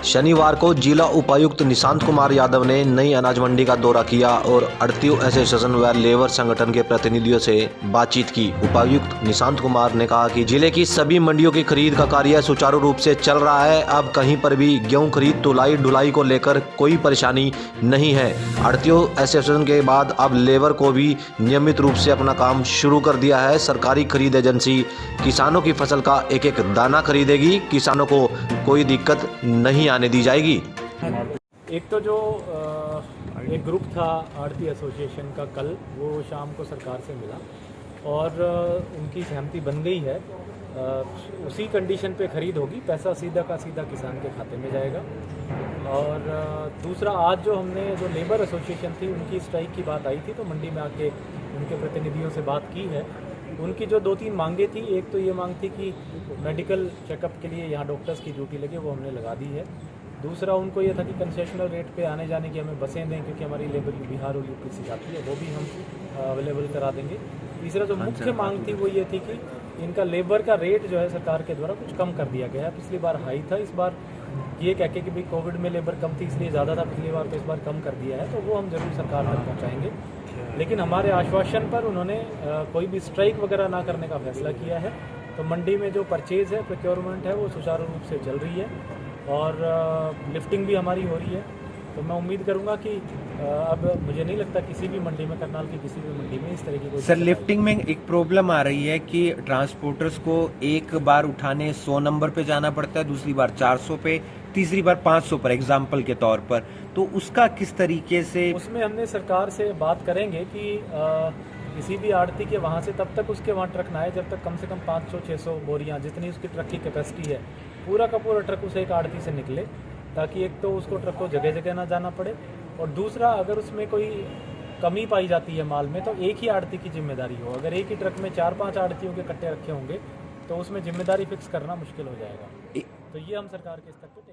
शनिवार को जिला उपायुक्त निशांत कुमार यादव ने नई अनाज मंडी का दौरा किया और आढ़तियों एसोसिएशन व लेबर संगठन के प्रतिनिधियों से बातचीत की। उपायुक्त निशांत कुमार ने कहा कि जिले की सभी मंडियों की खरीद का कार्य सुचारू रूप से चल रहा है। अब कहीं पर भी गेहूं खरीद तुलाई ढुलाई को लेकर कोई परेशानी नहीं है। आढ़तियों एसोसिएशन के बाद अब लेबर को भी नियमित रूप से अपना काम शुरू कर दिया है। सरकारी खरीद एजेंसी किसानों की फसल का एक एक दाना खरीदेगी। किसानों को कोई दिक्कत नहीं आने दी जाएगी। एक तो जो एक ग्रुप था आढ़ती एसोसिएशन का, कल वो शाम को सरकार से मिला और उनकी सहमति बन गई है। उसी कंडीशन पे खरीद होगी, पैसा सीधा का सीधा किसान के खाते में जाएगा। और दूसरा, आज जो हमने जो लेबर एसोसिएशन थी उनकी स्ट्राइक की बात आई थी, तो मंडी में आके उनके प्रतिनिधियों से बात की है। उनकी जो 2-3 मांगे थी, एक तो ये मांग थी कि मेडिकल चेकअप के लिए यहाँ डॉक्टर्स की ड्यूटी लगे, वो हमने लगा दी है। दूसरा, उनको ये था कि कंसेशनल रेट पे आने जाने की हमें बसें दें, क्योंकि हमारी लेबर बिहार और यूपी से जाती है, वो भी हम अवेलेबल करा देंगे। तीसरा जो मुख्य मांग थी वो ये थी कि इनका लेबर का रेट जो है सरकार के द्वारा कुछ कम कर दिया गया है। पिछली बार हाई था, इस बार ये कह के कि भाई कोविड में लेबर कम थी इसलिए ज़्यादा था पिछली बार, तो इस बार कम कर दिया है। तो वो हम जरूर सरकार तक पहुँचाएंगे, लेकिन हमारे आश्वासन पर उन्होंने कोई भी स्ट्राइक वगैरह ना करने का फैसला किया है। तो मंडी में जो परचेज़ है, प्रोक्योरमेंट है, वो सुचारू रूप से चल रही है और लिफ्टिंग भी हमारी हो रही है। तो मैं उम्मीद करूंगा कि अब मुझे नहीं लगता किसी भी मंडी में, करनाल की किसी भी मंडी में इस तरह की कोई। सर, लिफ्टिंग में एक प्रॉब्लम आ रही है कि ट्रांसपोर्टर्स को एक बार उठाने 100 नंबर पे जाना पड़ता है, दूसरी बार 400 पे, तीसरी बार 500 पर, एग्जाम्पल के तौर पर। तो उसका किस तरीके से, उसमें हमने सरकार से बात करेंगे कि किसी भी आढ़ती के वहाँ से तब तक उसके वहाँ ट्रक ना आए जब तक कम से कम 500-600 बोरियाँ, जितनी उसकी ट्रक की कैपेसिटी है, पूरा का पूरा ट्रक उस एक आढ़ती से निकले, ताकि एक तो उसको ट्रक को जगह जगह ना जाना पड़े, और दूसरा, अगर उसमें कोई कमी पाई जाती है माल में, तो एक ही आढ़ती की जिम्मेदारी हो। अगर एक ही ट्रक में 4-5 आढ़तियों के कट्टे रखे होंगे तो उसमें जिम्मेदारी फिक्स करना मुश्किल हो जाएगा। तो ये हम सरकार के स्तर पर